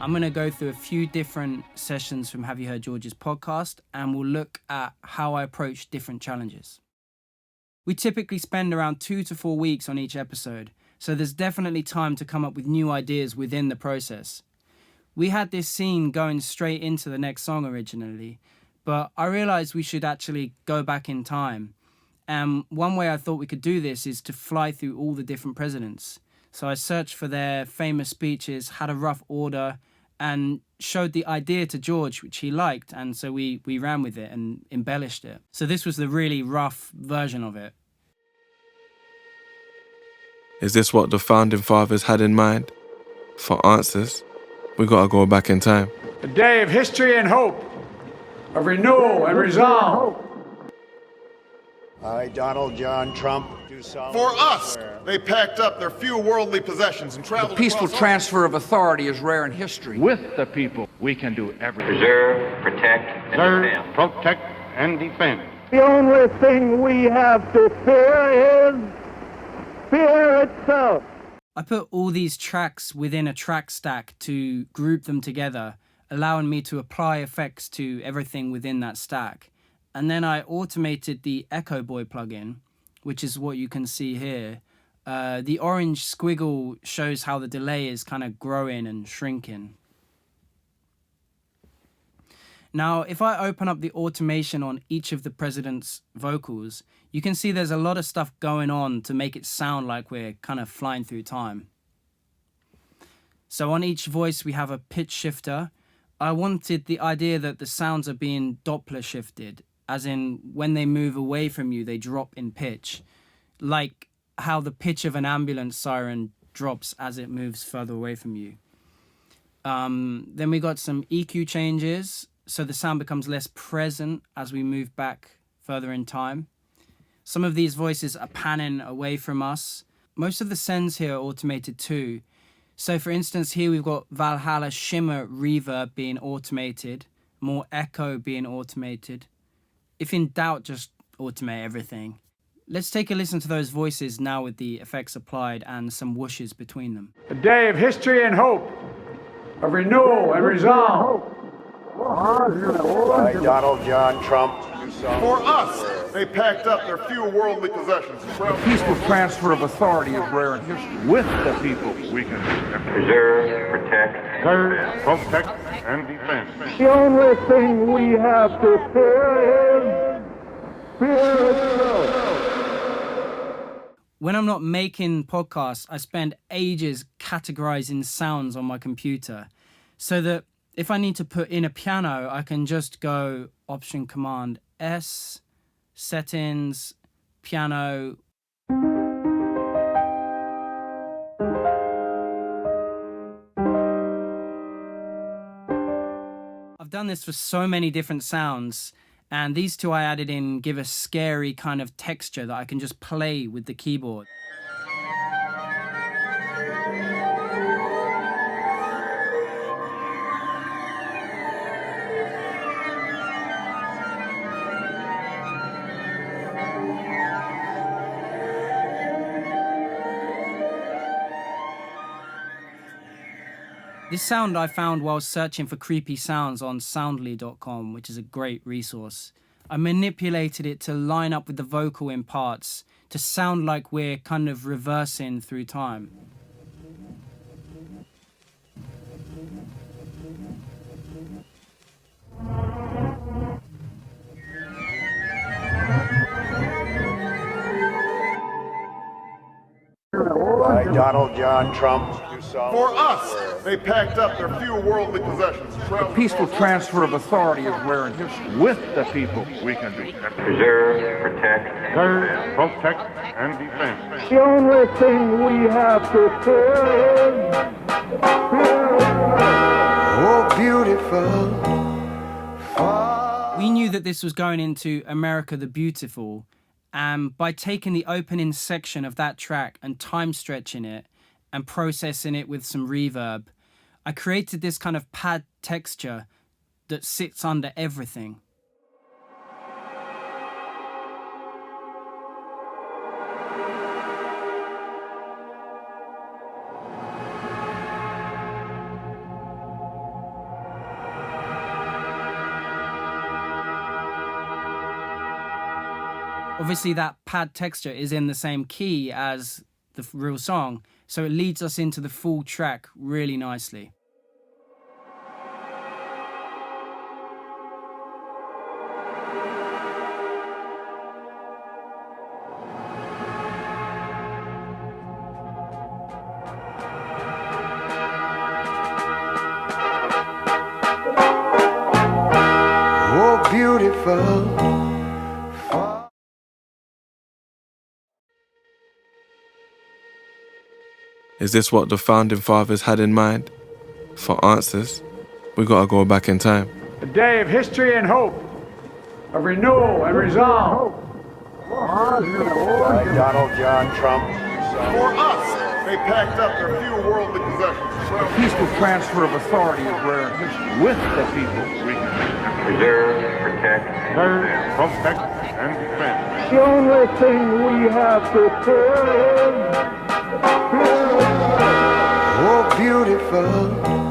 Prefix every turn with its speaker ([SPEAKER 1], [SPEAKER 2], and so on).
[SPEAKER 1] I'm going to go through a few different sessions from Have You Heard George's podcast, and we'll look at how I approach different challenges. We typically spend around 2 to 4 weeks on each episode, so there's definitely time to come up with new ideas within the process. We had this scene going straight into the next song originally, but I realized we should actually go back in time. And one way I thought we could do this is to fly through all the different presidents. So I searched for their famous speeches, had a rough order, and showed the idea to George, which he liked. And so we ran with it and embellished it. So this was the really rough version of it.
[SPEAKER 2] Is this what the founding fathers had in mind? For answers, we gotta go back in time.
[SPEAKER 3] A day of history and hope, of renewal and resolve.
[SPEAKER 4] I, Donald John Trump, do solemnly
[SPEAKER 5] For us,
[SPEAKER 4] swear.
[SPEAKER 5] they packed up their few worldly possessions and traveled.
[SPEAKER 6] The peaceful
[SPEAKER 5] across
[SPEAKER 6] transfer of authority is rare in history.
[SPEAKER 7] With the people, we can do everything.
[SPEAKER 8] Preserve, protect, and defend.
[SPEAKER 7] Protect, and defend.
[SPEAKER 9] The only thing we have to fear is fear itself.
[SPEAKER 1] I put all these tracks within a track stack to group them together, allowing me to apply effects to everything within that stack. And then I automated the Echo Boy plugin, which is what you can see here. The orange squiggle shows how the delay is kind of growing and shrinking. Now, if I open up the automation on each of the president's vocals, you can see there's a lot of stuff going on to make it sound like we're kind of flying through time. So on each voice, we have a pitch shifter. I wanted the idea that the sounds are being Doppler shifted, as in when they move away from you, they drop in pitch, like how the pitch of an ambulance siren drops as it moves further away from you. Then we got some EQ changes, so the sound becomes less present as we move back further in time. Some of these voices are panning away from us. Most of the sends here are automated too. So for instance, here we've got Valhalla Shimmer reverb being automated, more echo being automated. If in doubt, just automate everything. Let's take a listen to those voices now with the effects applied and some whooshes between them.
[SPEAKER 3] A day of history and hope, of renewal and resolve.
[SPEAKER 4] I, Donald John Trump, do solemnly
[SPEAKER 5] For us,
[SPEAKER 4] swear.
[SPEAKER 5] they packed up their few worldly possessions and
[SPEAKER 6] The
[SPEAKER 5] traveled.
[SPEAKER 6] peaceful transfer of authority is rare in history.
[SPEAKER 7] With the people, we can do everything.
[SPEAKER 8] Preserve, protect, and
[SPEAKER 7] Preserve,
[SPEAKER 8] defend.
[SPEAKER 7] protect, and defend.
[SPEAKER 9] The only thing we have to fear is fear itself.
[SPEAKER 1] When I'm not making podcasts, I spend ages categorizing sounds on my computer so that if I need to put in a piano, I can just go Option Command S, Settings, Piano. I've done this for so many different sounds, and these two I added in give a scary kind of texture that I can just play with the keyboard. This sound I found while searching for creepy sounds on soundly.com, which is a great resource. I manipulated it to line up with the vocal in parts to sound like we're kind of reversing through time.
[SPEAKER 4] I, Donald John Trump, do solemnly
[SPEAKER 5] For us,
[SPEAKER 4] swear.
[SPEAKER 5] they packed up their few worldly possessions and
[SPEAKER 6] The
[SPEAKER 5] traveled.
[SPEAKER 6] peaceful
[SPEAKER 5] across-
[SPEAKER 6] transfer of authority is rare in history.
[SPEAKER 7] With the people, we can do everything.
[SPEAKER 8] Preserve, protect, and
[SPEAKER 7] Preserve,
[SPEAKER 8] defend.
[SPEAKER 7] protect, and defend.
[SPEAKER 9] The only thing we have to fear is fear itself.
[SPEAKER 4] Oh, beautiful.
[SPEAKER 1] We knew that this was going into America the Beautiful, and by taking the opening section of that track and time stretching it and processing it with some reverb, I created this kind of pad texture that sits under everything. Obviously, that pad texture is in the same key as the real song, so it leads us into the full track really nicely.
[SPEAKER 4] Oh, beautiful.
[SPEAKER 2] Is this what the founding fathers had in mind? For answers, we gotta go back in time.
[SPEAKER 3] A day of history and hope, of renewal and resolve.
[SPEAKER 4] By Donald John Trump.
[SPEAKER 5] For us, they packed up their few worldly possessions.
[SPEAKER 6] Peaceful transfer of authority is rare in history.
[SPEAKER 7] With the people, we can do everything.
[SPEAKER 8] Preserve, protect,
[SPEAKER 7] Protect and defend.
[SPEAKER 9] The only thing we have to fear is
[SPEAKER 4] Oh, beautiful.